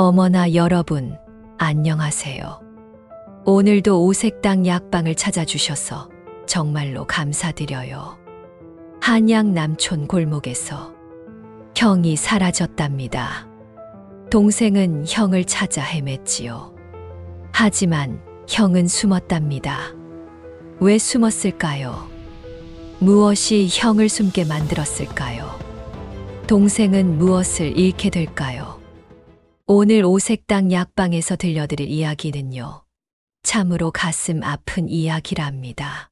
어머나 여러분, 안녕하세요. 오늘도 오색당 약방을 찾아주셔서 정말로 감사드려요. 한양 남촌 골목에서 형이 사라졌답니다. 동생은 형을 찾아 헤맸지요. 하지만 형은 숨었답니다. 왜 숨었을까요? 무엇이 형을 숨게 만들었을까요? 동생은 무엇을 잃게 될까요? 오늘 오색당 약방에서 들려드릴 이야기는요, 참으로 가슴 아픈 이야기랍니다.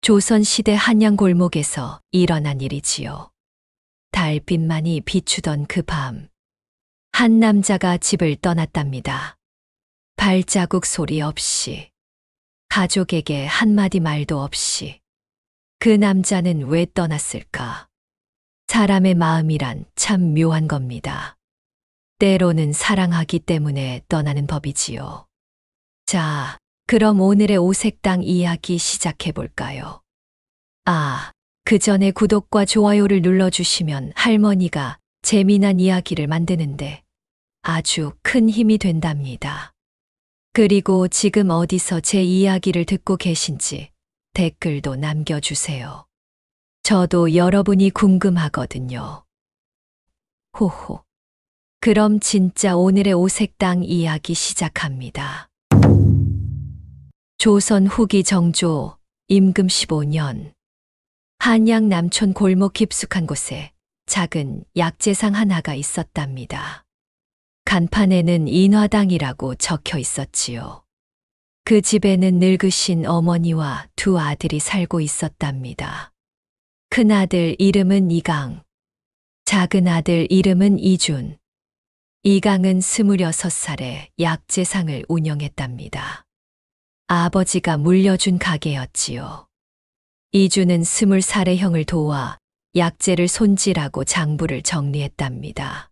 조선시대 한양 골목에서 일어난 일이지요. 달빛만이 비추던 그 밤, 한 남자가 집을 떠났답니다. 발자국 소리 없이, 가족에게 한마디 말도 없이. 그 남자는 왜 떠났을까? 사람의 마음이란 참 묘한 겁니다. 때로는 사랑하기 때문에 떠나는 법이지요. 자, 그럼 오늘의 오색당 이야기 시작해 볼까요? 그 전에 구독과 좋아요를 눌러주시면 할머니가 재미난 이야기를 만드는데 아주 큰 힘이 된답니다. 그리고 지금 어디서 제 이야기를 듣고 계신지 댓글도 남겨주세요. 저도 여러분이 궁금하거든요. 호호. 그럼 진짜 오늘의 오색당 이야기 시작합니다. 조선 후기 정조 임금 15년, 한양 남촌 골목 깊숙한 곳에 작은 약재상 하나가 있었답니다. 간판에는 인화당이라고 적혀 있었지요. 그 집에는 늙으신 어머니와 두 아들이 살고 있었답니다. 큰 아들 이름은 이강, 작은 아들 이름은 이준. 이강은 26살에 약재상을 운영했답니다. 아버지가 물려준 가게였지요. 이준은 20살의 형을 도와 약재를 손질하고 장부를 정리했답니다.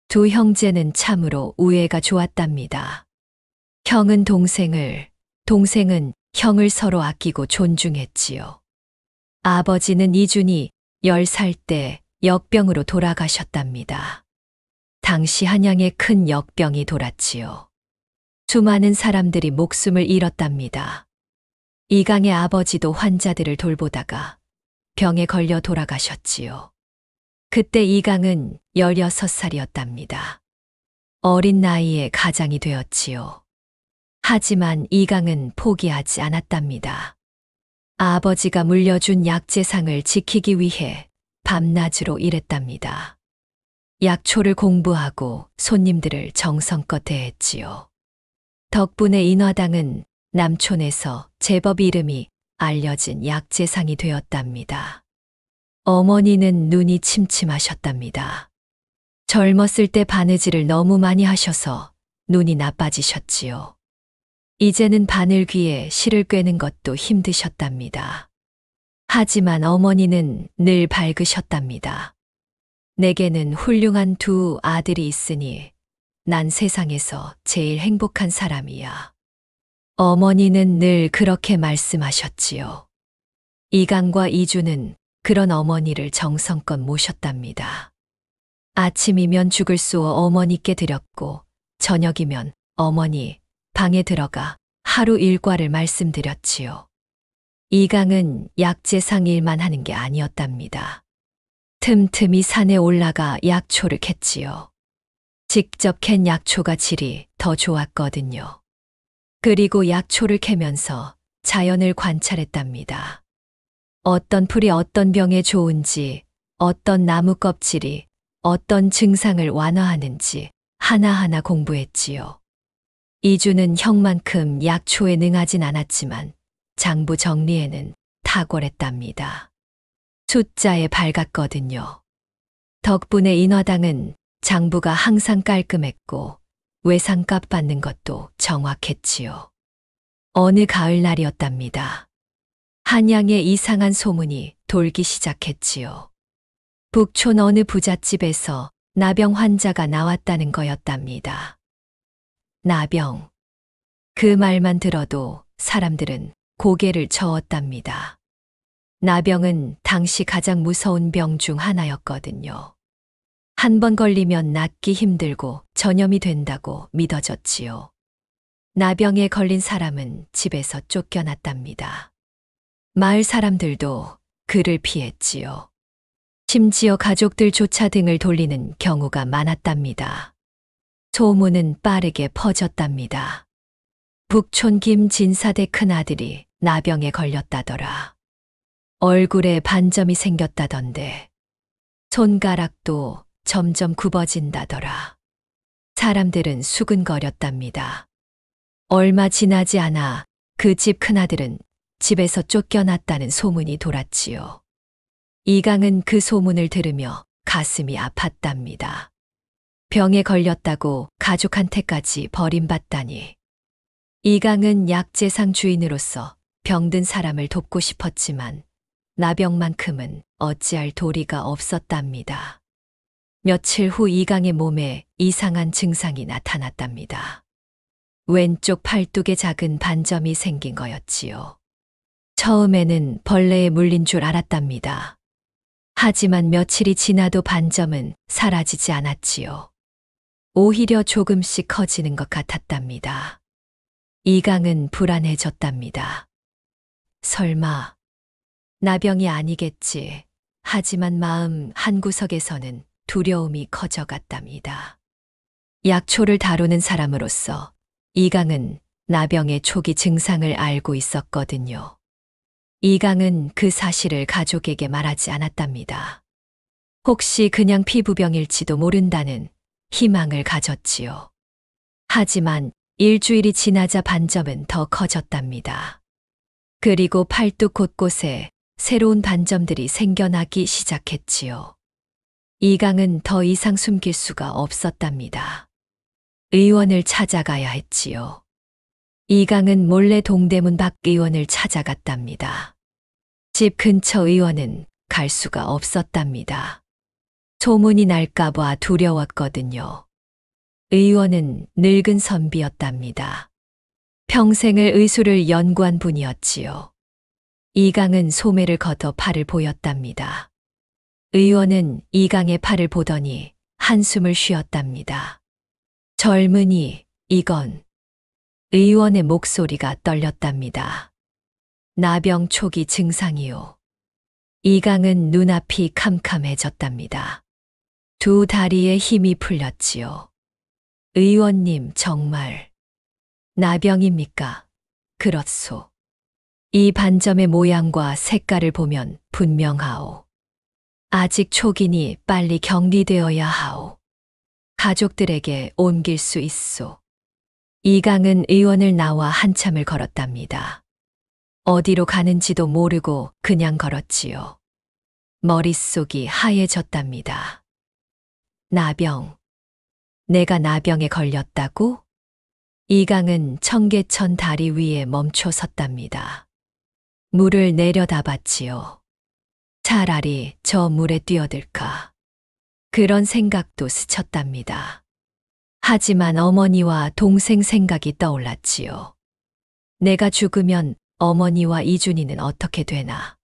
두 형제는 참으로 우애가 좋았답니다. 형은 동생은 형을 서로 아끼고 존중했지요. 아버지는 이준이 10살 때 역병으로 돌아가셨답니다. 당시 한양에 큰 역병이 돌았지요. 수많은 사람들이 목숨을 잃었답니다. 이강의 아버지도 환자들을 돌보다가 병에 걸려 돌아가셨지요. 그때 이강은 16살이었답니다. 어린 나이에 가장이 되었지요. 하지만 이강은 포기하지 않았답니다. 아버지가 물려준 약재상을 지키기 위해 밤낮으로 일했답니다. 약초를 공부하고 손님들을 정성껏 대했지요. 덕분에 인화당은 남촌에서 제법 이름이 알려진 약재상이 되었답니다. 어머니는 눈이 침침하셨답니다. 젊었을 때 바느질을 너무 많이 하셔서 눈이 나빠지셨지요. 이제는 바늘귀에 실을 꿰는 것도 힘드셨답니다. 하지만 어머니는 늘 밝으셨답니다. 내게는 훌륭한 두 아들이 있으니 난 세상에서 제일 행복한 사람이야. 어머니는 늘 그렇게 말씀하셨지요. 이강과 이준은 그런 어머니를 정성껏 모셨답니다. 아침이면 죽을 쏘어 어머니께 드렸고 저녁이면 어머니 방에 들어가 하루 일과를 말씀드렸지요. 이강은 약재상 일만 하는 게 아니었답니다. 틈틈이 산에 올라가 약초를 캤지요. 직접 캔 약초가 질이 더 좋았거든요. 그리고 약초를 캐면서 자연을 관찰했답니다. 어떤 풀이 어떤 병에 좋은지, 어떤 나무 껍질이 어떤 증상을 완화하는지 하나하나 공부했지요. 이주는 형만큼 약초에 능하진 않았지만 장부 정리에는 탁월했답니다. 숫자에 밝았거든요. 덕분에 인화당은 장부가 항상 깔끔했고 외상값 받는 것도 정확했지요. 어느 가을날이었답니다. 한양에 이상한 소문이 돌기 시작했지요. 북촌 어느 부잣집에서 나병 환자가 나왔다는 거였답니다. 나병. 그 말만 들어도 사람들은 고개를 저었답니다. 나병은 당시 가장 무서운 병 중 하나였거든요. 한 번 걸리면 낫기 힘들고 전염이 된다고 믿어졌지요. 나병에 걸린 사람은 집에서 쫓겨났답니다. 마을 사람들도 그를 피했지요. 심지어 가족들조차 등을 돌리는 경우가 많았답니다. 소문은 빠르게 퍼졌답니다. 북촌 김진사대 큰아들이 나병에 걸렸다더라. 얼굴에 반점이 생겼다던데 손가락도 점점 굽어진다더라. 사람들은 수근거렸답니다. 얼마 지나지 않아 그 집 큰아들은 집에서 쫓겨났다는 소문이 돌았지요. 이강은 그 소문을 들으며 가슴이 아팠답니다. 병에 걸렸다고 가족한테까지 버림받다니. 이강은 약재상 주인으로서 병든 사람을 돕고 싶었지만 나병만큼은 어찌할 도리가 없었답니다. 며칠 후 이강의 몸에 이상한 증상이 나타났답니다. 왼쪽 팔뚝에 작은 반점이 생긴 거였지요. 처음에는 벌레에 물린 줄 알았답니다. 하지만 며칠이 지나도 반점은 사라지지 않았지요. 오히려 조금씩 커지는 것 같았답니다. 이강은 불안해졌답니다. 설마 나병이 아니겠지. 하지만 마음 한구석에서는 두려움이 커져갔답니다. 약초를 다루는 사람으로서 이강은 나병의 초기 증상을 알고 있었거든요. 이강은 그 사실을 가족에게 말하지 않았답니다. 혹시 그냥 피부병일지도 모른다는 희망을 가졌지요. 하지만 일주일이 지나자 반점은 더 커졌답니다. 그리고 팔뚝 곳곳에 새로운 반점들이 생겨나기 시작했지요. 이강은 더 이상 숨길 수가 없었답니다. 의원을 찾아가야 했지요. 이강은 몰래 동대문 밖 의원을 찾아갔답니다. 집 근처 의원은 갈 수가 없었답니다. 소문이 날까봐 두려웠거든요. 의원은 늙은 선비였답니다. 평생을 의술을 연구한 분이었지요. 이강은 소매를 걷어 팔을 보였답니다. 의원은 이강의 팔을 보더니 한숨을 쉬었답니다. 젊은이, 이건. 의원의 목소리가 떨렸답니다. 나병 초기 증상이요. 이강은 눈앞이 캄캄해졌답니다. 두 다리에 힘이 풀렸지요. 의원님, 정말 나병입니까? 그렇소. 이 반점의 모양과 색깔을 보면 분명하오. 아직 초기니 빨리 격리되어야 하오. 가족들에게 옮길 수 있소. 이강은 의원을 나와 한참을 걸었답니다. 어디로 가는지도 모르고 그냥 걸었지요. 머릿속이 하얘졌답니다. 나병. 내가 나병에 걸렸다고? 이강은 청계천 다리 위에 멈춰 섰답니다. 물을 내려다봤지요. 차라리 저 물에 뛰어들까. 그런 생각도 스쳤답니다. 하지만 어머니와 동생 생각이 떠올랐지요. 내가 죽으면 어머니와 이준이는 어떻게 되나.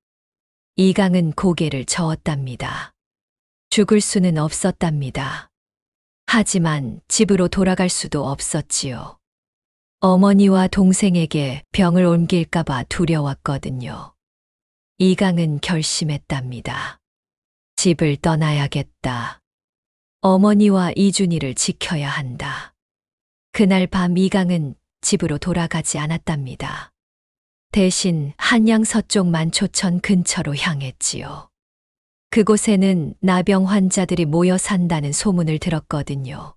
이강은 고개를 저었답니다. 죽을 수는 없었답니다. 하지만 집으로 돌아갈 수도 없었지요. 어머니와 동생에게 병을 옮길까봐 두려웠거든요. 이강은 결심했답니다. 집을 떠나야겠다. 어머니와 이준이를 지켜야 한다. 그날 밤 이강은 집으로 돌아가지 않았답니다. 대신 한양 서쪽 만초천 근처로 향했지요. 그곳에는 나병 환자들이 모여 산다는 소문을 들었거든요.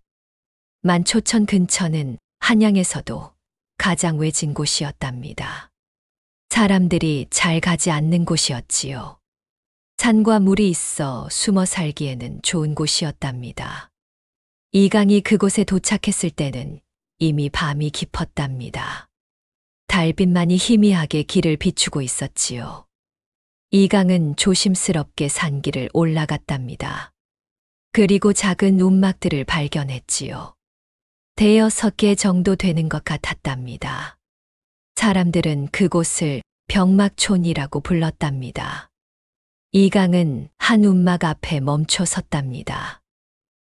만초천 근처는 한양에서도 가장 외진 곳이었답니다. 사람들이 잘 가지 않는 곳이었지요. 산과 물이 있어 숨어 살기에는 좋은 곳이었답니다. 이강이 그곳에 도착했을 때는 이미 밤이 깊었답니다. 달빛만이 희미하게 길을 비추고 있었지요. 이강은 조심스럽게 산길을 올라갔답니다. 그리고 작은 움막들을 발견했지요. 대여섯 개 정도 되는 것 같았답니다. 사람들은 그곳을 병막촌이라고 불렀답니다. 이강은 한 움막 앞에 멈춰 섰답니다.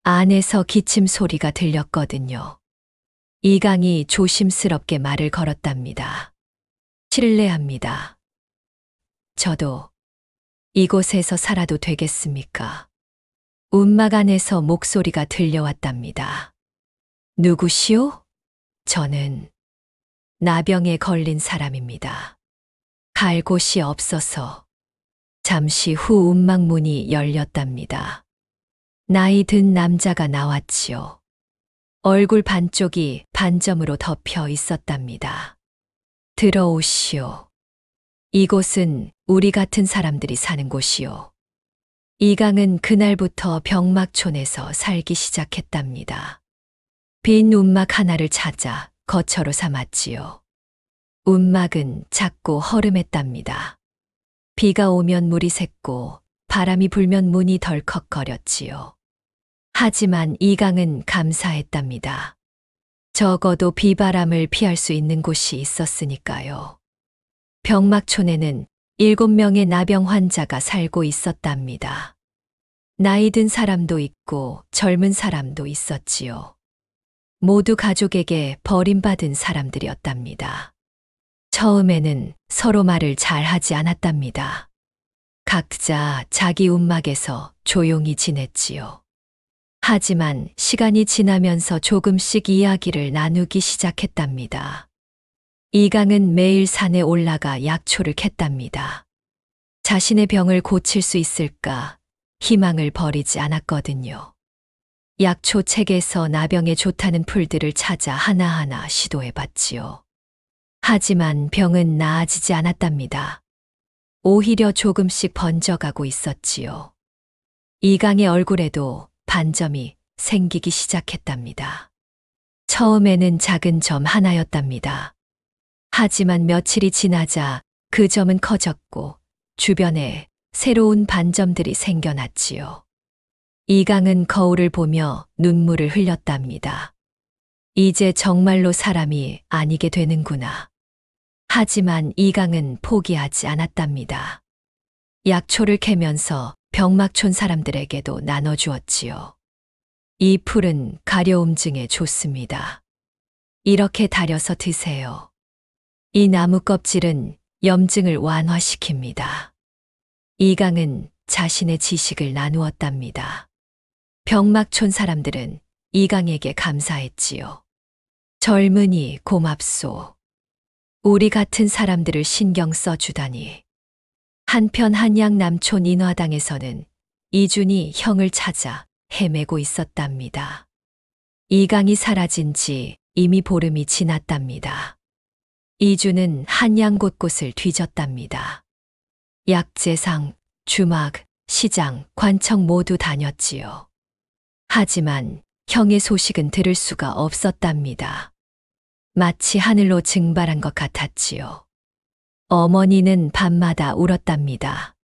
안에서 기침 소리가 들렸거든요. 이강이 조심스럽게 말을 걸었답니다. 실례합니다. 저도 이곳에서 살아도 되겠습니까? 움막 안에서 목소리가 들려왔답니다. 누구시오? 저는 나병에 걸린 사람입니다. 갈 곳이 없어서. 잠시 후 움막 문이 열렸답니다. 나이 든 남자가 나왔지요. 얼굴 반쪽이 반점으로 덮여 있었답니다. 들어오시오. 이곳은 우리 같은 사람들이 사는 곳이요. 이강은 그날부터 병막촌에서 살기 시작했답니다. 빈 움막 하나를 찾아 거처로 삼았지요. 움막은 작고 허름했답니다. 비가 오면 물이 샜고 바람이 불면 문이 덜컥거렸지요. 하지만 이강은 감사했답니다. 적어도 비바람을 피할 수 있는 곳이 있었으니까요. 병막촌에는 7명의 나병 환자가 살고 있었답니다. 나이 든 사람도 있고 젊은 사람도 있었지요. 모두 가족에게 버림받은 사람들이었답니다. 처음에는 서로 말을 잘 하지 않았답니다. 각자 자기 움막에서 조용히 지냈지요. 하지만 시간이 지나면서 조금씩 이야기를 나누기 시작했답니다. 이강은 매일 산에 올라가 약초를 캤답니다. 자신의 병을 고칠 수 있을까 희망을 버리지 않았거든요. 약초 책에서 나병에 좋다는 풀들을 찾아 하나하나 시도해봤지요. 하지만 병은 나아지지 않았답니다. 오히려 조금씩 번져가고 있었지요. 이강의 얼굴에도 반점이 생기기 시작했답니다. 처음에는 작은 점 하나였답니다. 하지만 며칠이 지나자 그 점은 커졌고 주변에 새로운 반점들이 생겨났지요. 이강은 거울을 보며 눈물을 흘렸답니다. 이제 정말로 사람이 아니게 되는구나. 하지만 이강은 포기하지 않았답니다. 약초를 캐면서 병막촌 사람들에게도 나눠주었지요. 이 풀은 가려움증에 좋습니다. 이렇게 다려서 드세요. 이 나무 껍질은 염증을 완화시킵니다. 이강은 자신의 지식을 나누었답니다. 병막촌 사람들은 이강에게 감사했지요. 젊은이 고맙소. 우리 같은 사람들을 신경 써주다니. 한편 한양 남촌 인화당에서는 이준이 형을 찾아 헤매고 있었답니다. 이강이 사라진 지 이미 보름이 지났답니다. 이준은 한양 곳곳을 뒤졌답니다. 약재상, 주막, 시장, 관청 모두 다녔지요. 하지만 형의 소식은 들을 수가 없었답니다. 마치 하늘로 증발한 것 같았지요. 어머니는 밤마다 울었답니다.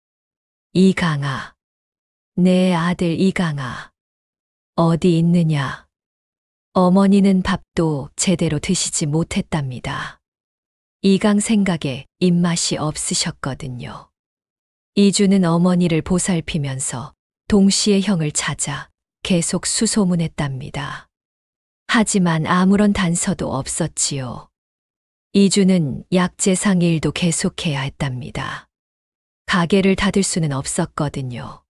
이강아, 내 아들 이강아, 어디 있느냐? 어머니는 밥도 제대로 드시지 못했답니다. 이강 생각에 입맛이 없으셨거든요. 이주는 어머니를 보살피면서 동시에 형을 찾아 계속 수소문했답니다. 하지만 아무런 단서도 없었지요. 이주는 약재상 일도 계속해야 했답니다. 가게를 닫을 수는 없었거든요.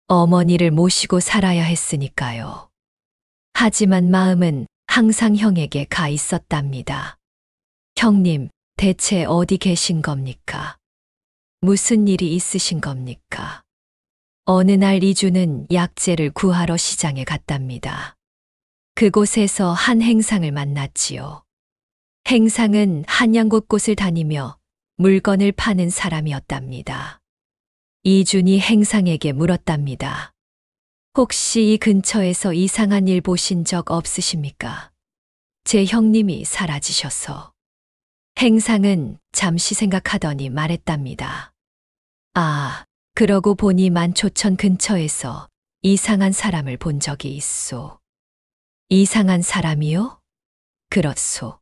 어머니를 모시고 살아야 했으니까요. 하지만 마음은 항상 형에게 가 있었답니다. 형님, 대체 어디 계신 겁니까? 무슨 일이 있으신 겁니까? 어느 날 이주는 약재를 구하러 시장에 갔답니다. 그곳에서 한 행상을 만났지요. 행상은 한양 곳곳을 다니며 물건을 파는 사람이었답니다. 이준이 행상에게 물었답니다. 혹시 이 근처에서 이상한 일 보신 적 없으십니까? 제 형님이 사라지셔서. 행상은 잠시 생각하더니 말했답니다. 아, 그러고 보니 만초천 근처에서 이상한 사람을 본 적이 있소. 이상한 사람이요? 그렇소.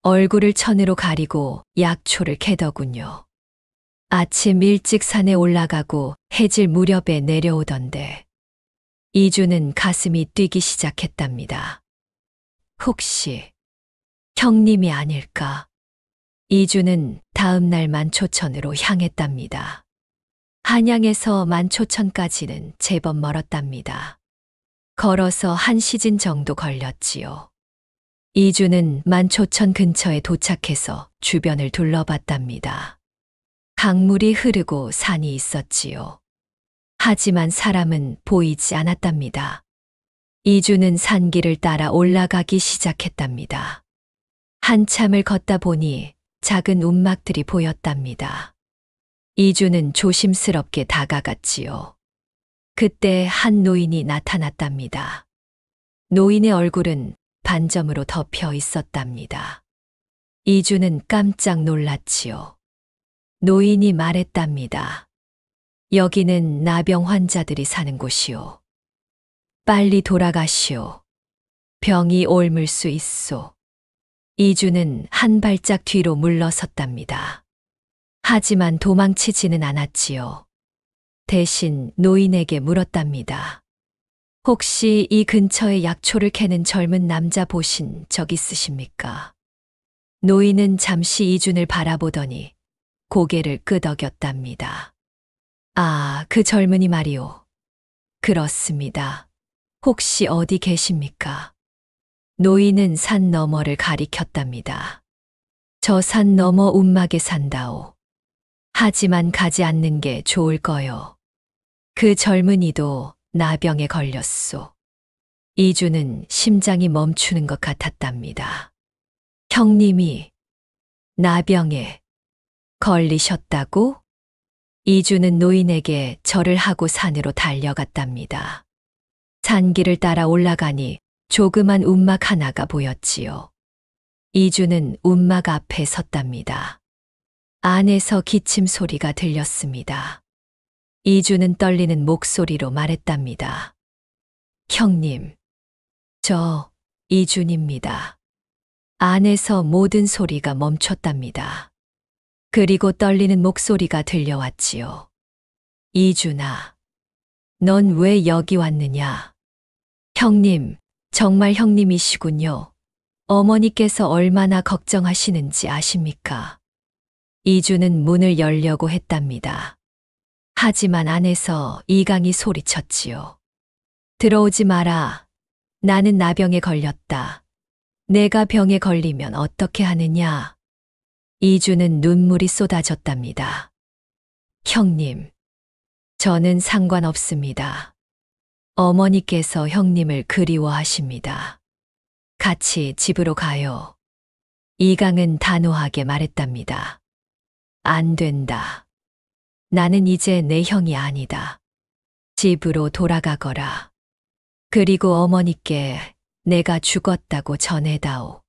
얼굴을 천으로 가리고 약초를 캐더군요. 아침 일찍 산에 올라가고 해질 무렵에 내려오던데 이주는 가슴이 뛰기 시작했답니다. 혹시 형님이 아닐까? 이주는 다음 날 만초천으로 향했답니다. 한양에서 만초천까지는 제법 멀었답니다. 걸어서 1시간 정도 걸렸지요. 이주는 만초천 근처에 도착해서 주변을 둘러봤답니다. 강물이 흐르고 산이 있었지요. 하지만 사람은 보이지 않았답니다. 이주는 산길을 따라 올라가기 시작했답니다. 한참을 걷다 보니 작은 움막들이 보였답니다. 이주는 조심스럽게 다가갔지요. 그때 한 노인이 나타났답니다. 노인의 얼굴은 반점으로 덮여 있었답니다. 이주는 깜짝 놀랐지요. 노인이 말했답니다. 여기는 나병 환자들이 사는 곳이오. 빨리 돌아가시오. 병이 옮을 수 있소. 이주는 한 발짝 뒤로 물러섰답니다. 하지만 도망치지는 않았지요. 대신 노인에게 물었답니다. 혹시 이 근처에 약초를 캐는 젊은 남자 보신 적 있으십니까? 노인은 잠시 이준을 바라보더니 고개를 끄덕였답니다. 아, 그 젊은이 말이오. 그렇습니다. 혹시 어디 계십니까? 노인은 산 너머를 가리켰답니다. 저 산 너머 움막에 산다오. 하지만 가지 않는 게 좋을 거요. 그 젊은이도 나병에 걸렸소. 이주는 심장이 멈추는 것 같았답니다. 형님이 나병에 걸리셨다고? 이주는 노인에게 절을 하고 산으로 달려갔답니다. 산길을 따라 올라가니 조그만 움막 하나가 보였지요. 이주는 움막 앞에 섰답니다. 안에서 기침 소리가 들렸습니다. 이주는 떨리는 목소리로 말했답니다. 형님, 저 이준입니다. 안에서 모든 소리가 멈췄답니다. 그리고 떨리는 목소리가 들려왔지요. 이준아, 넌 왜 여기 왔느냐? 형님, 정말 형님이시군요. 어머니께서 얼마나 걱정하시는지 아십니까? 이주는 문을 열려고 했답니다. 하지만 안에서 이강이 소리쳤지요. 들어오지 마라. 나는 나병에 걸렸다. 내가 병에 걸리면 어떻게 하느냐? 이주는 눈물이 쏟아졌답니다. 형님, 저는 상관없습니다. 어머니께서 형님을 그리워하십니다. 같이 집으로 가요. 이강은 단호하게 말했답니다. 안 된다. 나는 이제 내 형이 아니다. 집으로 돌아가거라. 그리고 어머니께 내가 죽었다고 전해다오.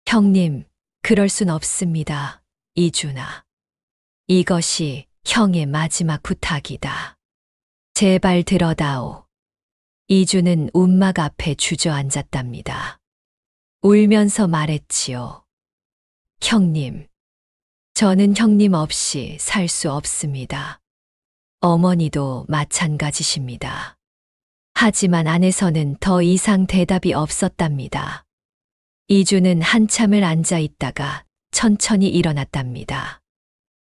형님, 그럴 순 없습니다. 이준아. 이것이 형의 마지막 부탁이다. 제발 들어다오. 이주는 움막 앞에 주저앉았답니다. 울면서 말했지요. 형님, 저는 형님 없이 살 수 없습니다. 어머니도 마찬가지십니다. 하지만 안에서는 더 이상 대답이 없었답니다. 이주는 한참을 앉아 있다가 천천히 일어났답니다.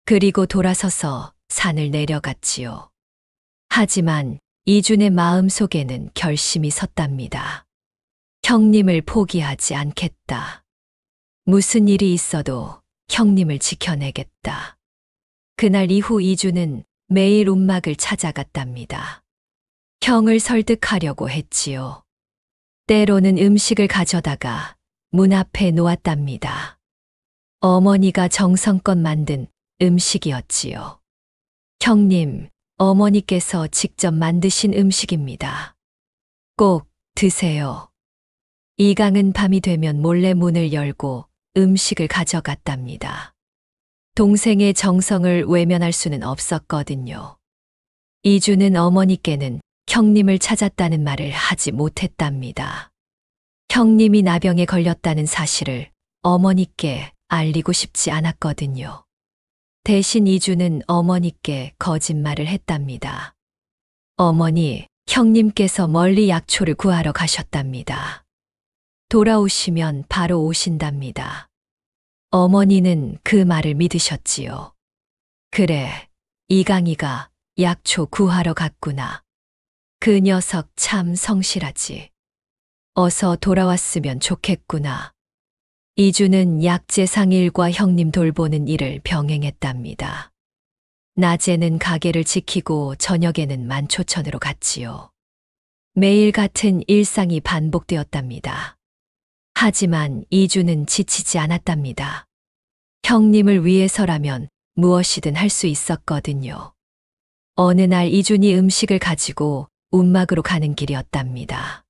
그리고 돌아서서 산을 내려갔지요. 하지만 이준의 마음 속에는 결심이 섰답니다. 형님을 포기하지 않겠다. 무슨 일이 있어도 형님을 지켜내겠다. 그날 이후 이주는 매일 움막을 찾아갔답니다. 형을 설득하려고 했지요. 때로는 음식을 가져다가 문 앞에 놓았답니다. 어머니가 정성껏 만든 음식이었지요. 형님, 어머니께서 직접 만드신 음식입니다. 꼭 드세요. 이강은 밤이 되면 몰래 문을 열고 음식을 가져갔답니다. 동생의 정성을 외면할 수는 없었거든요. 이주는 어머니께는 형님을 찾았다는 말을 하지 못했답니다. 형님이 나병에 걸렸다는 사실을 어머니께 알리고 싶지 않았거든요. 대신 이주는 어머니께 거짓말을 했답니다. 어머니, 형님께서 멀리 약초를 구하러 가셨답니다. 돌아오시면 바로 오신답니다. 어머니는 그 말을 믿으셨지요. 그래, 이강이가 약초 구하러 갔구나. 그 녀석 참 성실하지. 어서 돌아왔으면 좋겠구나. 이주는 약재상 일과 형님 돌보는 일을 병행했답니다. 낮에는 가게를 지키고 저녁에는 만초천으로 갔지요. 매일 같은 일상이 반복되었답니다. 하지만 이주는 지치지 않았답니다. 형님을 위해서라면 무엇이든 할 수 있었거든요. 어느 날 이준이 음식을 가지고 움막으로 가는 길이었답니다.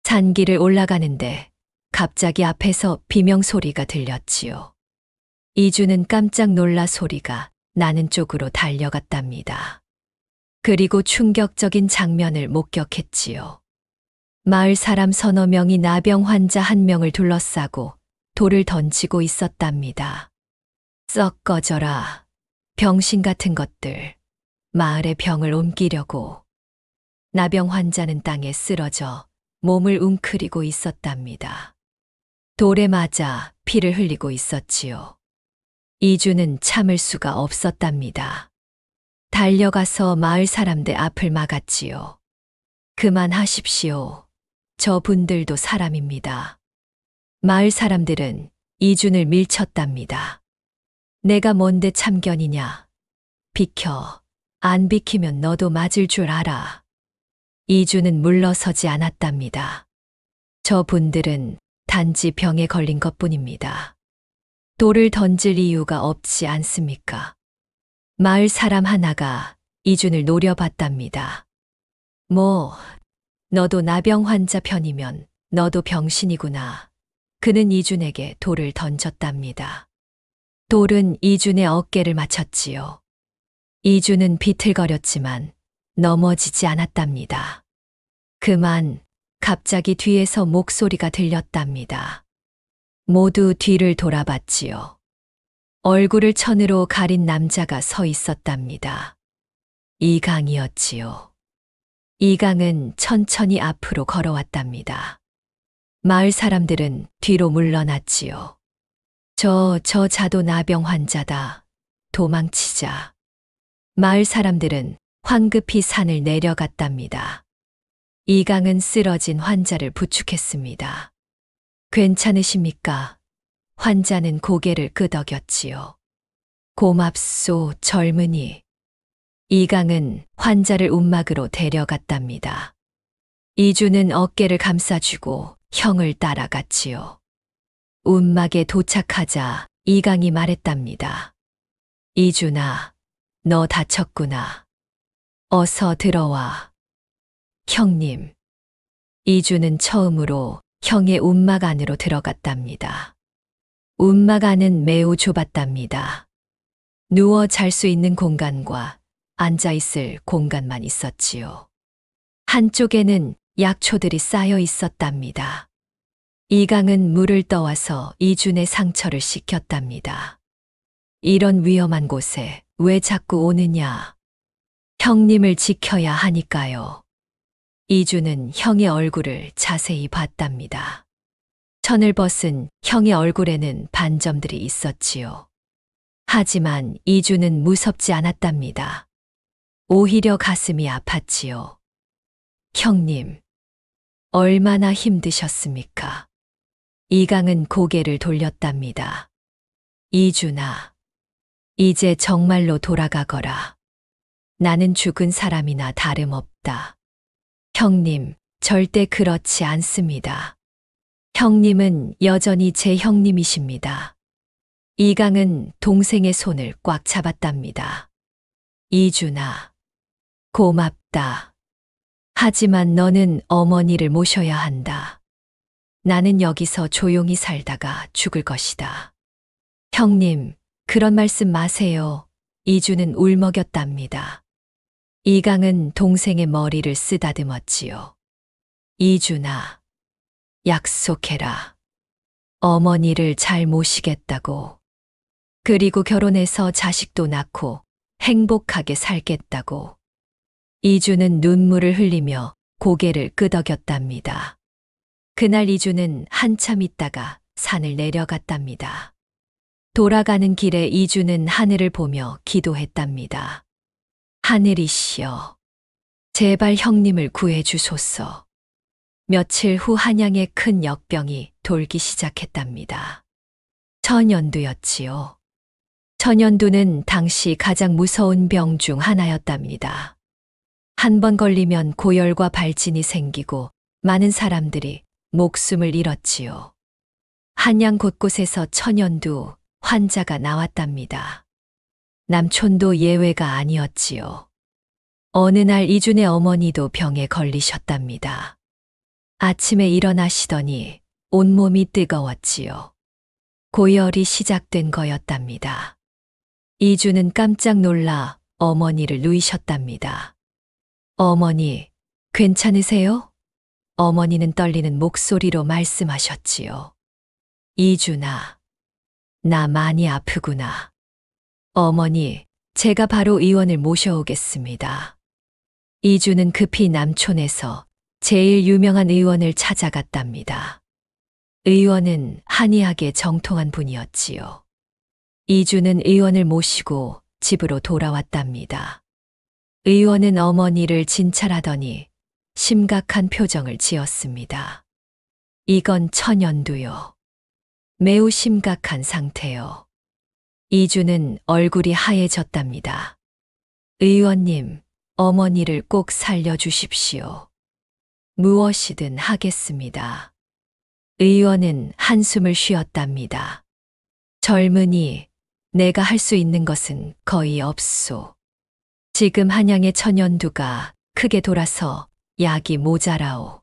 산길을 올라가는데 갑자기 앞에서 비명소리가 들렸지요. 이주는 깜짝 놀라 소리가 나는 쪽으로 달려갔답니다. 그리고 충격적인 장면을 목격했지요. 마을 사람 서너 명이 나병 환자 한 명을 둘러싸고 돌을 던지고 있었답니다. 썩 꺼져라. 병신 같은 것들. 마을의 병을 옮기려고. 나병 환자는 땅에 쓰러져 몸을 웅크리고 있었답니다. 돌에 맞아 피를 흘리고 있었지요. 이주는 참을 수가 없었답니다. 달려가서 마을 사람들 앞을 막았지요. 그만하십시오. 저분들도 사람입니다. 마을 사람들은 이준을 밀쳤답니다. 내가 뭔데 참견이냐. 비켜. 안 비키면 너도 맞을 줄 알아. 이준은 물러서지 않았답니다. 저분들은 단지 병에 걸린 것뿐입니다. 돌을 던질 이유가 없지 않습니까? 마을 사람 하나가 이준을 노려봤답니다. 뭐, 너도 나병 환자 편이면 너도 병신이구나. 그는 이준에게 돌을 던졌답니다. 돌은 이준의 어깨를 맞췄지요. 이준은 비틀거렸지만 넘어지지 않았답니다. 그만 갑자기 뒤에서 목소리가 들렸답니다. 모두 뒤를 돌아봤지요. 얼굴을 천으로 가린 남자가 서 있었답니다. 이강이었지요. 이강은 천천히 앞으로 걸어왔답니다. 마을 사람들은 뒤로 물러났지요. 저 자도 나병 환자다. 도망치자. 마을 사람들은 황급히 산을 내려갔답니다. 이강은 쓰러진 환자를 부축했습니다. 괜찮으십니까? 환자는 고개를 끄덕였지요. 고맙소, 젊은이. 이강은 환자를 움막으로 데려갔답니다. 이주는 어깨를 감싸주고 형을 따라갔지요. 움막에 도착하자 이강이 말했답니다. 이준아, 너 다쳤구나. 어서 들어와. 형님. 이주는 처음으로 형의 움막 안으로 들어갔답니다. 움막 안은 매우 좁았답니다. 누워 잘 수 있는 공간과 앉아 있을 공간만 있었지요. 한쪽에는 약초들이 쌓여 있었답니다. 이강은 물을 떠와서 이준의 상처를 씻겼답니다. 이런 위험한 곳에 왜 자꾸 오느냐? 형님을 지켜야 하니까요. 이준은 형의 얼굴을 자세히 봤답니다. 천을 벗은 형의 얼굴에는 반점들이 있었지요. 하지만 이준은 무섭지 않았답니다. 오히려 가슴이 아팠지요. 형님, 얼마나 힘드셨습니까? 이강은 고개를 돌렸답니다. 이준아, 이제 정말로 돌아가거라. 나는 죽은 사람이나 다름없다. 형님, 절대 그렇지 않습니다. 형님은 여전히 제 형님이십니다. 이강은 동생의 손을 꽉 잡았답니다. 이준아, 고맙다. 하지만 너는 어머니를 모셔야 한다. 나는 여기서 조용히 살다가 죽을 것이다. 형님, 그런 말씀 마세요. 이준은 울먹였답니다. 이강은 동생의 머리를 쓰다듬었지요. 이준아, 약속해라. 어머니를 잘 모시겠다고. 그리고 결혼해서 자식도 낳고 행복하게 살겠다고. 이주는 눈물을 흘리며 고개를 끄덕였답니다. 그날 이주는 한참 있다가 산을 내려갔답니다. 돌아가는 길에 이주는 하늘을 보며 기도했답니다. 하늘이시여, 제발 형님을 구해주소서. 며칠 후 한양에 큰 역병이 돌기 시작했답니다. 천연두였지요. 천연두는 당시 가장 무서운 병 중 하나였답니다. 한 번 걸리면 고열과 발진이 생기고 많은 사람들이 목숨을 잃었지요. 한양 곳곳에서 천연두 환자가 나왔답니다. 남촌도 예외가 아니었지요. 어느 날 이준의 어머니도 병에 걸리셨답니다. 아침에 일어나시더니 온몸이 뜨거웠지요. 고열이 시작된 거였답니다. 이주는 깜짝 놀라 어머니를 누이셨답니다. 어머니, 괜찮으세요? 어머니는 떨리는 목소리로 말씀하셨지요. 이준아, 나 많이 아프구나. 어머니, 제가 바로 의원을 모셔오겠습니다. 이주는 급히 남촌에서 제일 유명한 의원을 찾아갔답니다. 의원은 한의학에 정통한 분이었지요. 이주는 의원을 모시고 집으로 돌아왔답니다. 의원은 어머니를 진찰하더니 심각한 표정을 지었습니다. 이건 천연두요. 매우 심각한 상태요. 이주는 얼굴이 하얘졌답니다. 의원님, 어머니를 꼭 살려주십시오. 무엇이든 하겠습니다. 의원은 한숨을 쉬었답니다. 젊은이, 내가 할 수 있는 것은 거의 없소. 지금 한양의 천연두가 크게 돌아서 약이 모자라오.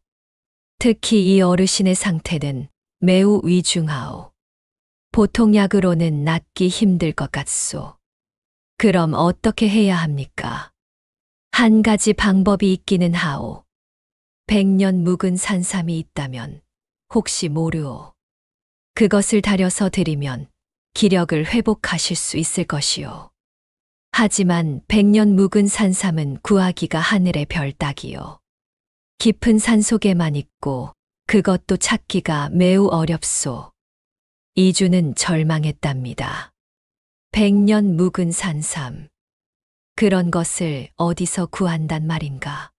특히 이 어르신의 상태는 매우 위중하오. 보통 약으로는 낫기 힘들 것 같소. 그럼 어떻게 해야 합니까? 한 가지 방법이 있기는 하오. 100년 묵은 산삼이 있다면 혹시 모르오. 그것을 달여서 드리면 기력을 회복하실 수 있을 것이오. 하지만 100년 묵은 산삼은 구하기가 하늘의 별 따기요. 깊은 산속에만 있고 그것도 찾기가 매우 어렵소. 이주는 절망했답니다. 100년 묵은 산삼. 그런 것을 어디서 구한단 말인가.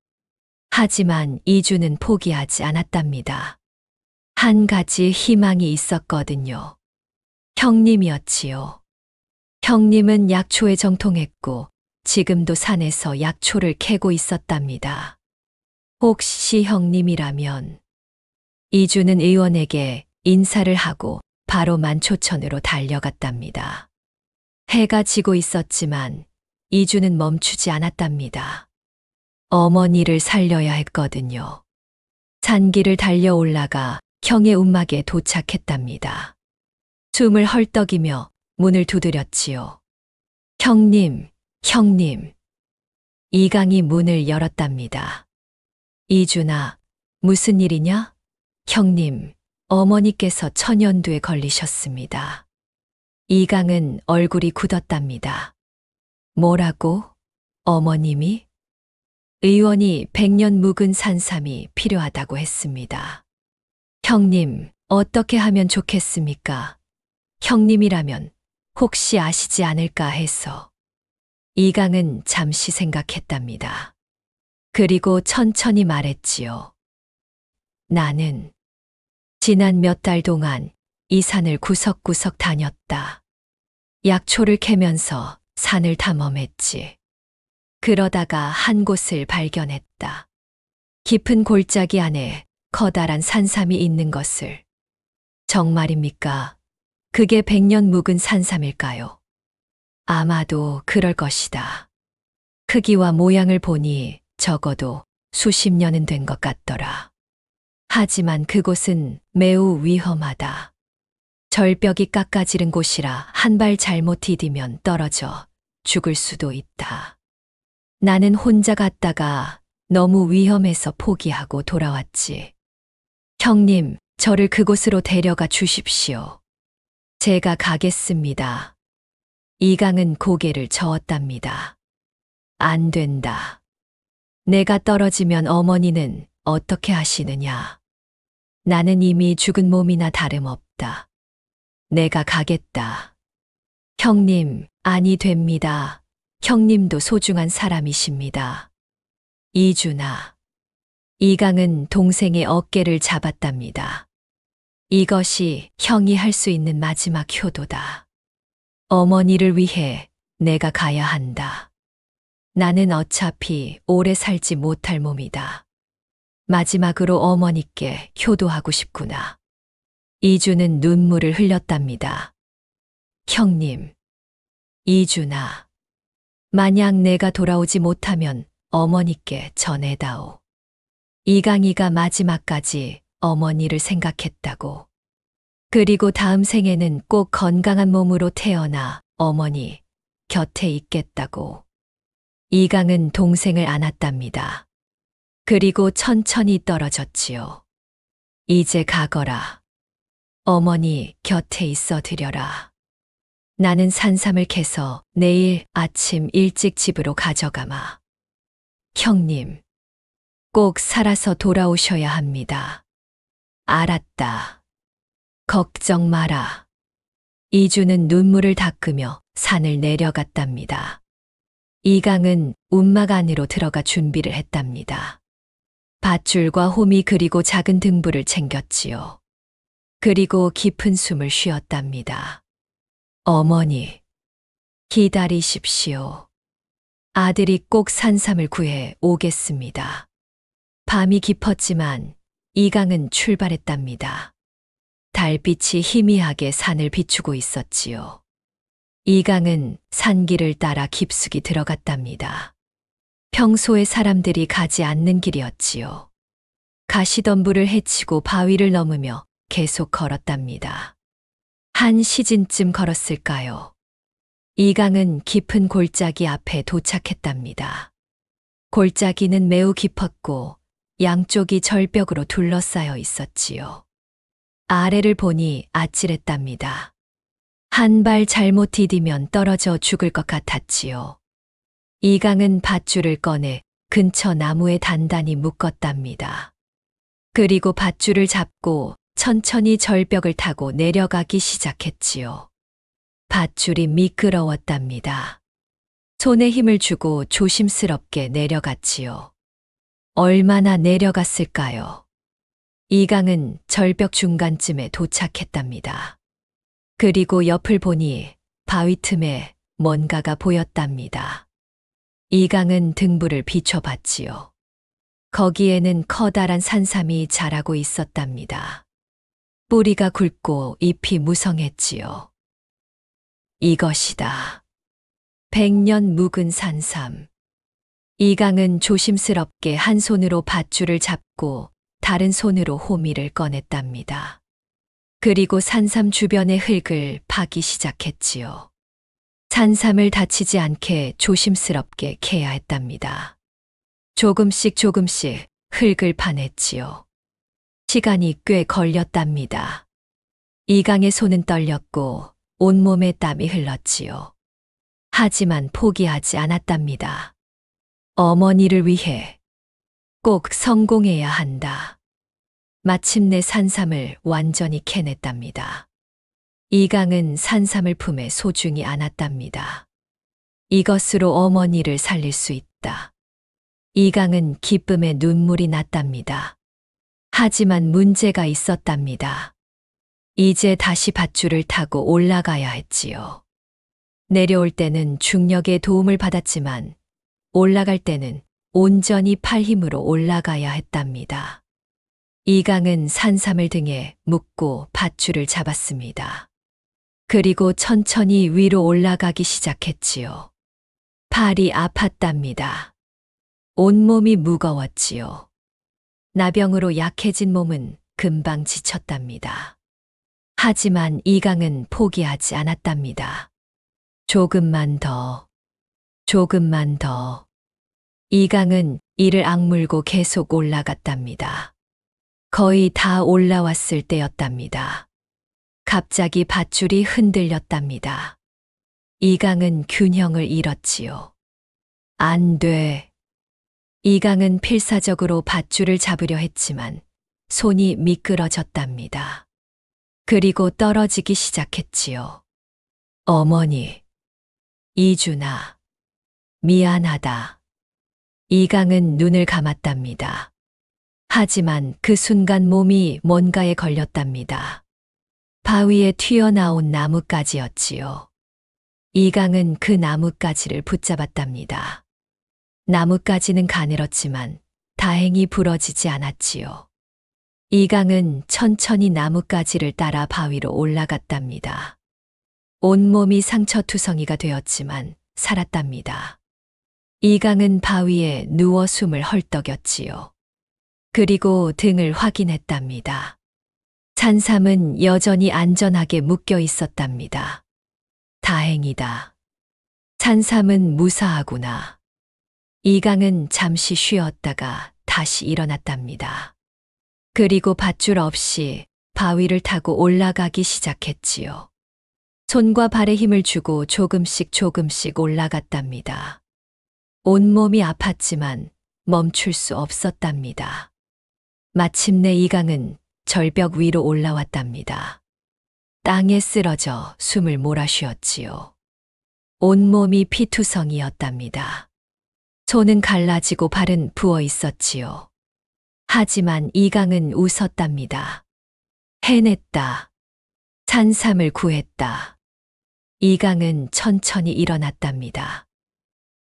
하지만 이주는 포기하지 않았답니다. 한 가지 희망이 있었거든요. 형님이었지요. 형님은 약초에 정통했고 지금도 산에서 약초를 캐고 있었답니다. 혹시 형님이라면. 이주는 의원에게 인사를 하고 바로 만초천으로 달려갔답니다. 해가 지고 있었지만 이주는 멈추지 않았답니다. 어머니를 살려야 했거든요. 산길을 달려 올라가 형의 움막에 도착했답니다. 숨을 헐떡이며 문을 두드렸지요. 형님, 형님. 이강이 문을 열었답니다. 이준아, 무슨 일이냐? 형님, 어머니께서 천연두에 걸리셨습니다. 이강은 얼굴이 굳었답니다. 뭐라고? 어머님이? 의원이 100년 묵은 산삼이 필요하다고 했습니다. 형님, 어떻게 하면 좋겠습니까? 형님이라면 혹시 아시지 않을까 해서. 이강은 잠시 생각했답니다. 그리고 천천히 말했지요. 나는 지난 몇 달 동안 이 산을 구석구석 다녔다. 약초를 캐면서 산을 탐험했지. 그러다가 한 곳을 발견했다. 깊은 골짜기 안에 커다란 산삼이 있는 것을. 정말입니까? 그게 100년 묵은 산삼일까요? 아마도 그럴 것이다. 크기와 모양을 보니 적어도 수십 년은 된 것 같더라. 하지만 그곳은 매우 위험하다. 절벽이 깎아지른 곳이라 한 발 잘못 디디면 떨어져 죽을 수도 있다. 나는 혼자 갔다가 너무 위험해서 포기하고 돌아왔지. 형님, 저를 그곳으로 데려가 주십시오. 제가 가겠습니다. 이강은 고개를 저었답니다. 안 된다. 내가 떨어지면 어머니는 어떻게 하시느냐. 나는 이미 죽은 몸이나 다름없다. 내가 가겠다. 형님, 아니 됩니다. 형님도 소중한 사람이십니다. 이준아. 이강은 동생의 어깨를 잡았답니다. 이것이 형이 할 수 있는 마지막 효도다. 어머니를 위해 내가 가야 한다. 나는 어차피 오래 살지 못할 몸이다. 마지막으로 어머니께 효도하고 싶구나. 이주는 눈물을 흘렸답니다. 형님, 이준아. 만약 내가 돌아오지 못하면 어머니께 전해다오. 이강이가 마지막까지 어머니를 생각했다고. 그리고 다음 생에는 꼭 건강한 몸으로 태어나 어머니 곁에 있겠다고. 이강은 동생을 안았답니다. 그리고 천천히 떨어졌지요. 이제 가거라. 어머니 곁에 있어 드려라. 나는 산삼을 캐서 내일 아침 일찍 집으로 가져가마. 형님, 꼭 살아서 돌아오셔야 합니다. 알았다. 걱정 마라. 이주는 눈물을 닦으며 산을 내려갔답니다. 이강은 움막 안으로 들어가 준비를 했답니다. 밧줄과 호미 그리고 작은 등불을 챙겼지요. 그리고 깊은 숨을 쉬었답니다. 어머니, 기다리십시오. 아들이 꼭 산삼을 구해 오겠습니다. 밤이 깊었지만 이강은 출발했답니다. 달빛이 희미하게 산을 비추고 있었지요. 이강은 산길을 따라 깊숙이 들어갔답니다. 평소에 사람들이 가지 않는 길이었지요. 가시덤불을 헤치고 바위를 넘으며 계속 걸었답니다. 한 시즌쯤 걸었을까요? 이강은 깊은 골짜기 앞에 도착했답니다. 골짜기는 매우 깊었고 양쪽이 절벽으로 둘러싸여 있었지요. 아래를 보니 아찔했답니다. 한 발 잘못 디디면 떨어져 죽을 것 같았지요. 이강은 밧줄을 꺼내 근처 나무에 단단히 묶었답니다. 그리고 밧줄을 잡고 천천히 절벽을 타고 내려가기 시작했지요. 밧줄이 미끄러웠답니다. 손에 힘을 주고 조심스럽게 내려갔지요. 얼마나 내려갔을까요? 이강은 절벽 중간쯤에 도착했답니다. 그리고 옆을 보니 바위 틈에 뭔가가 보였답니다. 이강은 등불을 비춰봤지요. 거기에는 커다란 산삼이 자라고 있었답니다. 뿌리가 굵고 잎이 무성했지요. 이것이다. 100년 묵은 산삼. 이강은 조심스럽게 한 손으로 밧줄을 잡고 다른 손으로 호미를 꺼냈답니다. 그리고 산삼 주변의 흙을 파기 시작했지요. 산삼을 다치지 않게 조심스럽게 캐야 했답니다. 조금씩 흙을 파냈지요. 시간이 꽤 걸렸답니다. 이강의 손은 떨렸고 온몸에 땀이 흘렀지요. 하지만 포기하지 않았답니다. 어머니를 위해 꼭 성공해야 한다. 마침내 산삼을 완전히 캐냈답니다. 이강은 산삼을 품에 소중히 안았답니다. 이것으로 어머니를 살릴 수 있다. 이강은 기쁨에 눈물이 났답니다. 하지만 문제가 있었답니다. 이제 다시 밧줄을 타고 올라가야 했지요. 내려올 때는 중력의 도움을 받았지만 올라갈 때는 온전히 팔 힘으로 올라가야 했답니다. 이강은 산삼을 등에 묶고 밧줄을 잡았습니다. 그리고 천천히 위로 올라가기 시작했지요. 팔이 아팠답니다. 온몸이 무거웠지요. 나병으로 약해진 몸은 금방 지쳤답니다. 하지만 이강은 포기하지 않았답니다. 조금만 더. 이강은 이를 악물고 계속 올라갔답니다. 거의 다 올라왔을 때였답니다. 갑자기 밧줄이 흔들렸답니다. 이강은 균형을 잃었지요. 안 돼. 이강은 필사적으로 밧줄을 잡으려 했지만 손이 미끄러졌답니다. 그리고 떨어지기 시작했지요. 어머니, 이준아, 미안하다. 이강은 눈을 감았답니다. 하지만 그 순간 몸이 뭔가에 걸렸답니다. 바위에 튀어나온 나뭇가지였지요. 이강은 그 나뭇가지를 붙잡았답니다. 나뭇가지는 가늘었지만 다행히 부러지지 않았지요. 이강은 천천히 나뭇가지를 따라 바위로 올라갔답니다. 온몸이 상처투성이가 되었지만 살았답니다. 이강은 바위에 누워 숨을 헐떡였지요. 그리고 등을 확인했답니다. 산삼은 여전히 안전하게 묶여 있었답니다. 다행이다. 산삼은 무사하구나. 이강은 잠시 쉬었다가 다시 일어났답니다. 그리고 밧줄 없이 바위를 타고 올라가기 시작했지요. 손과 발에 힘을 주고 조금씩 올라갔답니다. 온몸이 아팠지만 멈출 수 없었답니다. 마침내 이강은 절벽 위로 올라왔답니다. 땅에 쓰러져 숨을 몰아쉬었지요. 온몸이 피투성이었답니다. 손은 갈라지고 발은 부어 있었지요. 하지만 이강은 웃었답니다. 해냈다. 산삼을 구했다. 이강은 천천히 일어났답니다.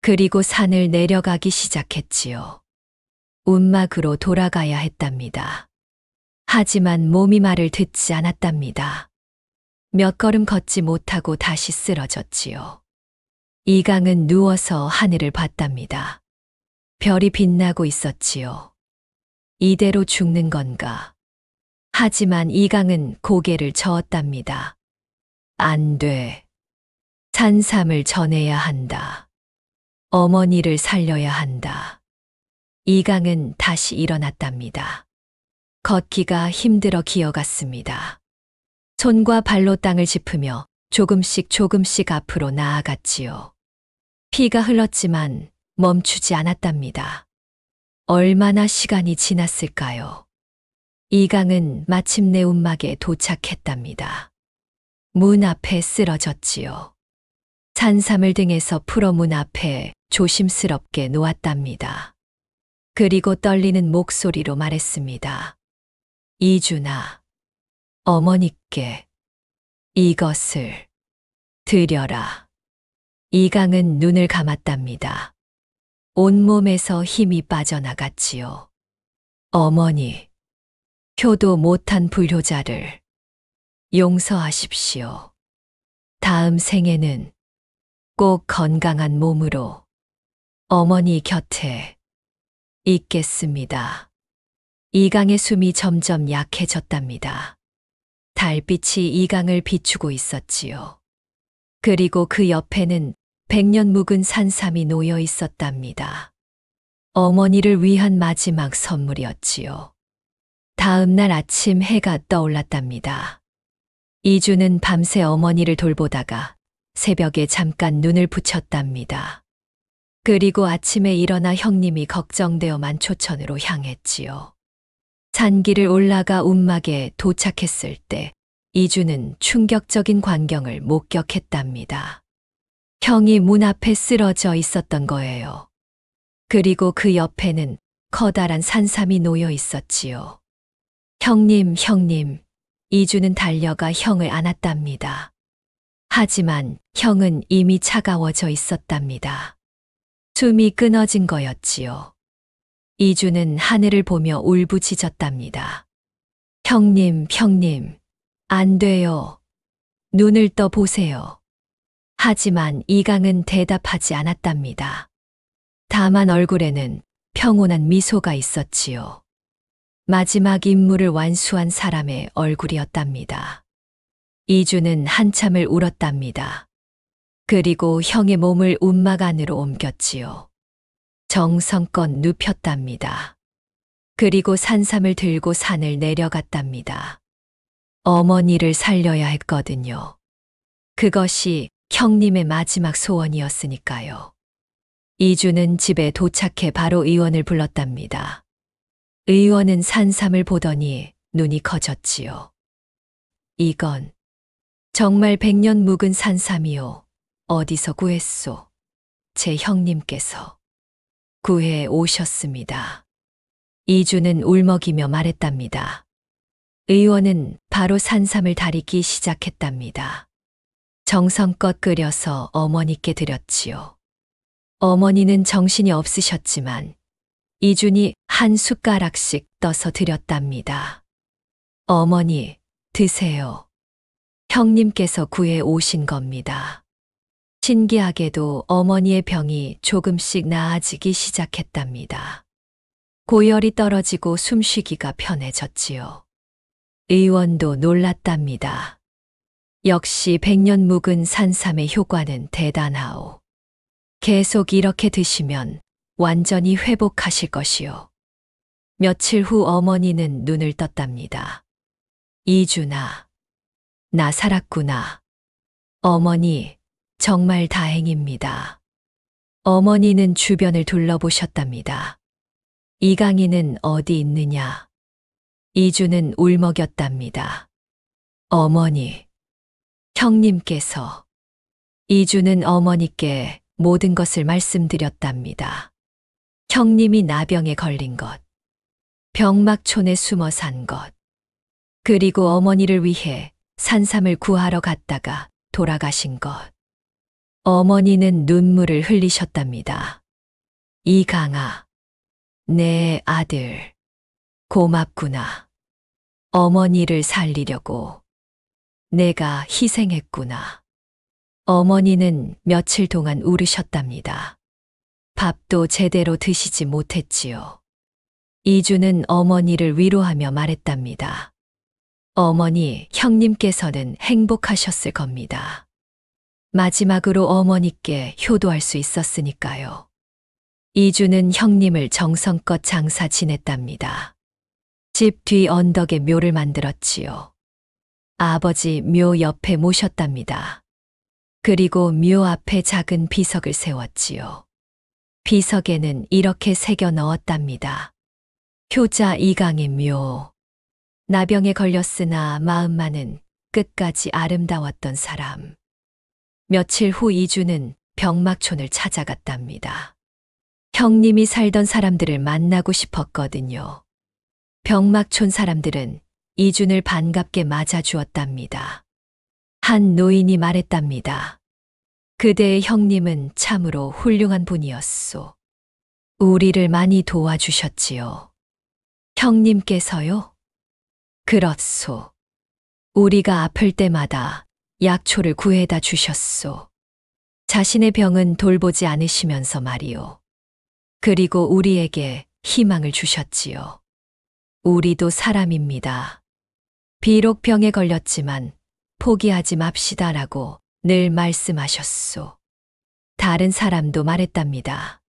그리고 산을 내려가기 시작했지요. 움막으로 돌아가야 했답니다. 하지만 몸이 말을 듣지 않았답니다. 몇 걸음 걷지 못하고 다시 쓰러졌지요. 이강은 누워서 하늘을 봤답니다. 별이 빛나고 있었지요. 이대로 죽는 건가? 하지만 이강은 고개를 저었답니다. 안 돼. 산삼을 전해야 한다. 어머니를 살려야 한다. 이강은 다시 일어났답니다. 걷기가 힘들어 기어갔습니다. 손과 발로 땅을 짚으며 조금씩 앞으로 나아갔지요. 피가 흘렀지만 멈추지 않았답니다. 얼마나 시간이 지났을까요? 이강은 마침내 움막에 도착했답니다. 문 앞에 쓰러졌지요. 산삼을 등에서 풀어 문 앞에 조심스럽게 놓았답니다. 그리고 떨리는 목소리로 말했습니다. 이준아, 어머니께 이것을 드려라. 이강은 눈을 감았답니다. 온몸에서 힘이 빠져나갔지요. 어머니, 효도 못한 불효자를 용서하십시오. 다음 생에는 꼭 건강한 몸으로 어머니 곁에 있겠습니다. 이강의 숨이 점점 약해졌답니다. 달빛이 이강을 비추고 있었지요. 그리고 그 옆에는 100년 묵은 산삼이 놓여 있었답니다. 어머니를 위한 마지막 선물이었지요. 다음 날 아침 해가 떠올랐답니다. 이주는 밤새 어머니를 돌보다가 새벽에 잠깐 눈을 붙였답니다. 그리고 아침에 일어나 형님이 걱정되어 만초천으로 향했지요. 산길을 올라가 움막에 도착했을 때 이주는 충격적인 광경을 목격했답니다. 형이 문 앞에 쓰러져 있었던 거예요. 그리고 그 옆에는 커다란 산삼이 놓여 있었지요. 형님, 이주는 달려가 형을 안았답니다. 하지만 형은 이미 차가워져 있었답니다. 숨이 끊어진 거였지요. 이주는 하늘을 보며 울부짖었답니다. 형님, 안 돼요. 눈을 떠 보세요. 하지만 이강은 대답하지 않았답니다. 다만 얼굴에는 평온한 미소가 있었지요. 마지막 임무를 완수한 사람의 얼굴이었답니다. 이주는 한참을 울었답니다. 그리고 형의 몸을 움막 안으로 옮겼지요. 정성껏 눕혔답니다. 그리고 산삼을 들고 산을 내려갔답니다. 어머니를 살려야 했거든요. 그것이 형님의 마지막 소원이었으니까요. 이주는 집에 도착해 바로 의원을 불렀답니다. 의원은 산삼을 보더니 눈이 커졌지요. 이건 정말 100년 묵은 산삼이요. 어디서 구했소? 제 형님께서 구해 오셨습니다. 이주는 울먹이며 말했답니다. 의원은 바로 산삼을 다리기 시작했답니다. 정성껏 끓여서 어머니께 드렸지요. 어머니는 정신이 없으셨지만 이준이 한 숟가락씩 떠서 드렸답니다. 어머니, 드세요. 형님께서 구해 오신 겁니다. 신기하게도 어머니의 병이 조금씩 나아지기 시작했답니다. 고열이 떨어지고 숨쉬기가 편해졌지요. 의원도 놀랐답니다. 역시 100년 묵은 산삼의 효과는 대단하오. 계속 이렇게 드시면 완전히 회복하실 것이요. 며칠 후 어머니는 눈을 떴답니다. 이준아, 나 살았구나. 어머니, 정말 다행입니다. 어머니는 주변을 둘러보셨답니다. 이강인은 어디 있느냐? 이주는 울먹였답니다. 어머니, 형님께서. 이주는 어머니께 모든 것을 말씀드렸답니다. 형님이 나병에 걸린 것, 병막촌에 숨어 산 것, 그리고 어머니를 위해 산삼을 구하러 갔다가 돌아가신 것. 어머니는 눈물을 흘리셨답니다. 이강아, 내 아들, 고맙구나. 어머니를 살리려고 내가 희생했구나. 어머니는 며칠 동안 울으셨답니다. 밥도 제대로 드시지 못했지요. 이주는 어머니를 위로하며 말했답니다. 어머니, 형님께서는 행복하셨을 겁니다. 마지막으로 어머니께 효도할 수 있었으니까요. 이주는 형님을 정성껏 장사 지냈답니다. 집 뒤 언덕에 묘를 만들었지요. 아버지 묘 옆에 모셨답니다. 그리고 묘 앞에 작은 비석을 세웠지요. 비석에는 이렇게 새겨 넣었답니다. 효자 이강의 묘. 나병에 걸렸으나 마음만은 끝까지 아름다웠던 사람. 며칠 후 이주는 병막촌을 찾아갔답니다. 형님이 살던 사람들을 만나고 싶었거든요. 병막촌 사람들은 이준을 반갑게 맞아주었답니다. 한 노인이 말했답니다. 그대의 형님은 참으로 훌륭한 분이었소. 우리를 많이 도와주셨지요. 형님께서요? 그렇소. 우리가 아플 때마다 약초를 구해다 주셨소. 자신의 병은 돌보지 않으시면서 말이요. 그리고 우리에게 희망을 주셨지요. 우리도 사람입니다. 비록 병에 걸렸지만 포기하지 맙시다라고 늘 말씀하셨소. 다른 사람도 말했답니다.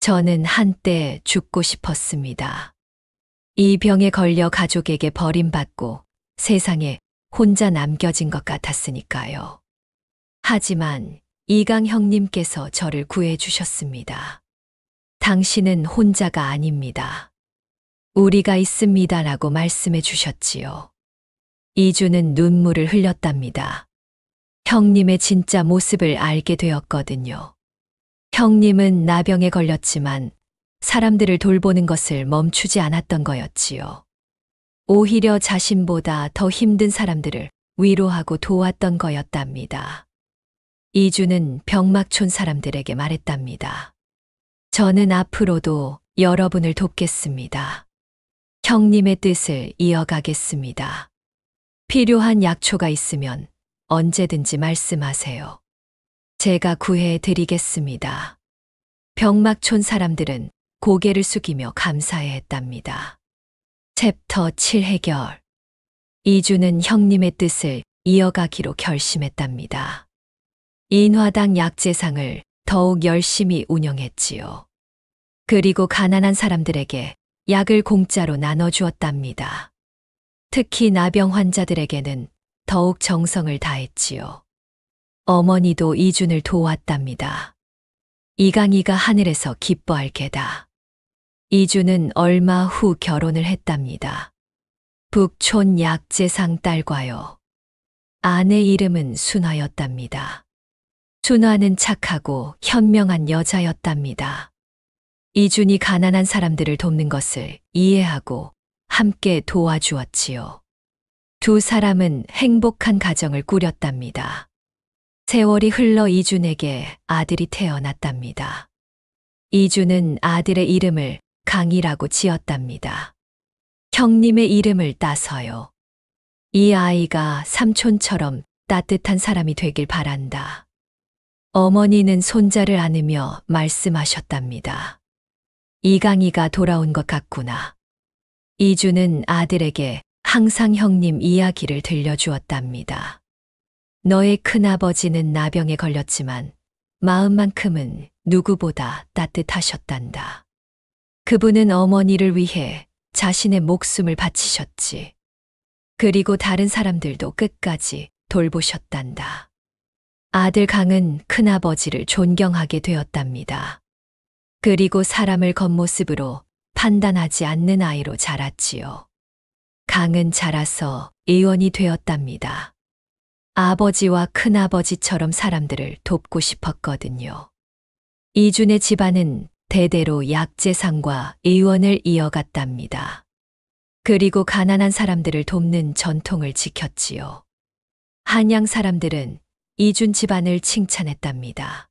저는 한때 죽고 싶었습니다. 이 병에 걸려 가족에게 버림받고 세상에 혼자 남겨진 것 같았으니까요. 하지만 이강 형님께서 저를 구해주셨습니다. 당신은 혼자가 아닙니다. 우리가 있습니다라고 말씀해 주셨지요. 이주는 눈물을 흘렸답니다. 형님의 진짜 모습을 알게 되었거든요. 형님은 나병에 걸렸지만 사람들을 돌보는 것을 멈추지 않았던 거였지요. 오히려 자신보다 더 힘든 사람들을 위로하고 도왔던 거였답니다. 이주는 병막촌 사람들에게 말했답니다. 저는 앞으로도 여러분을 돕겠습니다. 형님의 뜻을 이어가겠습니다. 필요한 약초가 있으면 언제든지 말씀하세요. 제가 구해 드리겠습니다. 병막촌 사람들은 고개를 숙이며 감사해 했답니다. 챕터 7 해결. 이주는 형님의 뜻을 이어가기로 결심했답니다. 인화당 약재상을 더욱 열심히 운영했지요. 그리고 가난한 사람들에게 약을 공짜로 나눠주었답니다. 특히 나병 환자들에게는 더욱 정성을 다했지요. 어머니도 이준을 도왔답니다. 이강이가 하늘에서 기뻐할 게다. 이주는 얼마 후 결혼을 했답니다. 북촌 약재상 딸과요. 아내 이름은 순화였답니다. 순화는 착하고 현명한 여자였답니다. 이준이 가난한 사람들을 돕는 것을 이해하고 함께 도와주었지요. 두 사람은 행복한 가정을 꾸렸답니다. 세월이 흘러 이준에게 아들이 태어났답니다. 이준은 아들의 이름을 강이라고 지었답니다. 형님의 이름을 따서요. 이 아이가 삼촌처럼 따뜻한 사람이 되길 바란다. 어머니는 손자를 안으며 말씀하셨답니다. 이강이가 돌아온 것 같구나. 이주는 아들에게 항상 형님 이야기를 들려주었답니다. 너의 큰아버지는 나병에 걸렸지만 마음만큼은 누구보다 따뜻하셨단다. 그분은 어머니를 위해 자신의 목숨을 바치셨지. 그리고 다른 사람들도 끝까지 돌보셨단다. 아들 강은 큰아버지를 존경하게 되었답니다. 그리고 사람을 겉모습으로 판단하지 않는 아이로 자랐지요. 강은 자라서 의원이 되었답니다. 아버지와 큰아버지처럼 사람들을 돕고 싶었거든요. 이준의 집안은 대대로 약재상과 의원을 이어갔답니다. 그리고 가난한 사람들을 돕는 전통을 지켰지요. 한양 사람들은 이준 집안을 칭찬했답니다.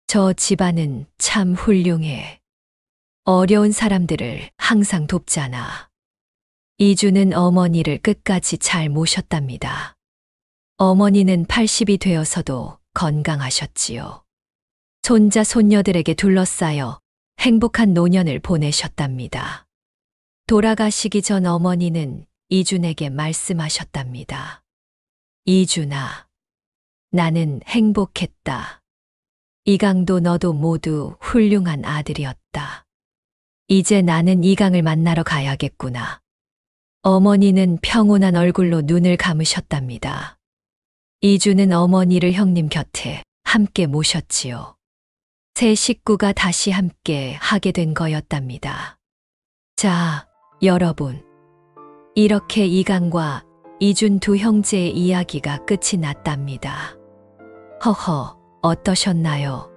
저 집안은 참 훌륭해. 어려운 사람들을 항상 돕잖아. 이준은 어머니를 끝까지 잘 모셨답니다. 어머니는 80이 되어서도 건강하셨지요. 손자 손녀들에게 둘러싸여 행복한 노년을 보내셨답니다. 돌아가시기 전 어머니는 이준에게 말씀하셨답니다. 이준아, 나는 행복했다. 이강도 너도 모두 훌륭한 아들이었다. 이제 나는 이강을 만나러 가야겠구나. 어머니는 평온한 얼굴로 눈을 감으셨답니다. 이주는 어머니를 형님 곁에 함께 모셨지요. 세 식구가 다시 함께 하게 된 거였답니다. 자, 여러분. 이렇게 이강과 이준 두 형제의 이야기가 끝이 났답니다. 허허, 어떠셨나요?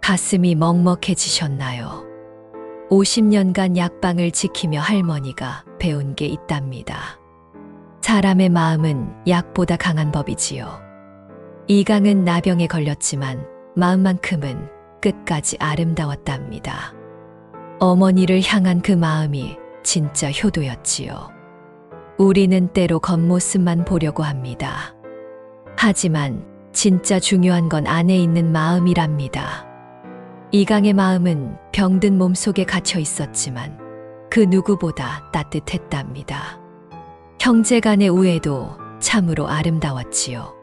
가슴이 먹먹해지셨나요? 50년간 약방을 지키며 할머니가 배운 게 있답니다. 사람의 마음은 약보다 강한 법이지요. 이강은 나병에 걸렸지만 마음만큼은 끝까지 아름다웠답니다. 어머니를 향한 그 마음이 진짜 효도였지요. 우리는 때로 겉모습만 보려고 합니다. 하지만 진짜 중요한 건 안에 있는 마음이랍니다. 이강의 마음은 병든 몸속에 갇혀 있었지만 그 누구보다 따뜻했답니다. 형제 간의 우애도 참으로 아름다웠지요.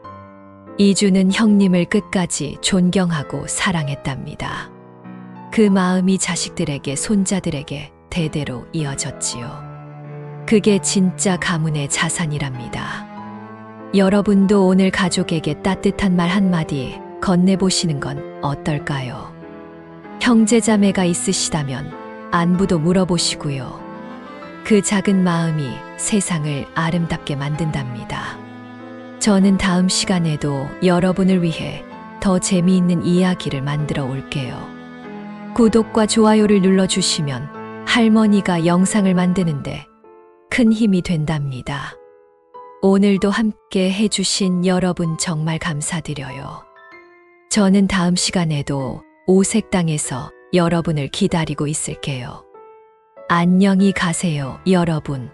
이주는 형님을 끝까지 존경하고 사랑했답니다. 그 마음이 자식들에게 손자들에게 대대로 이어졌지요. 그게 진짜 가문의 자산이랍니다. 여러분도 오늘 가족에게 따뜻한 말 한마디 건네보시는 건 어떨까요? 형제자매가 있으시다면 안부도 물어보시고요. 그 작은 마음이 세상을 아름답게 만든답니다. 저는 다음 시간에도 여러분을 위해 더 재미있는 이야기를 만들어 올게요. 구독과 좋아요를 눌러주시면 할머니가 영상을 만드는데 큰 힘이 된답니다. 오늘도 함께 해주신 여러분 정말 감사드려요. 저는 다음 시간에도 오색당에서 여러분을 기다리고 있을게요. 안녕히 가세요, 여러분.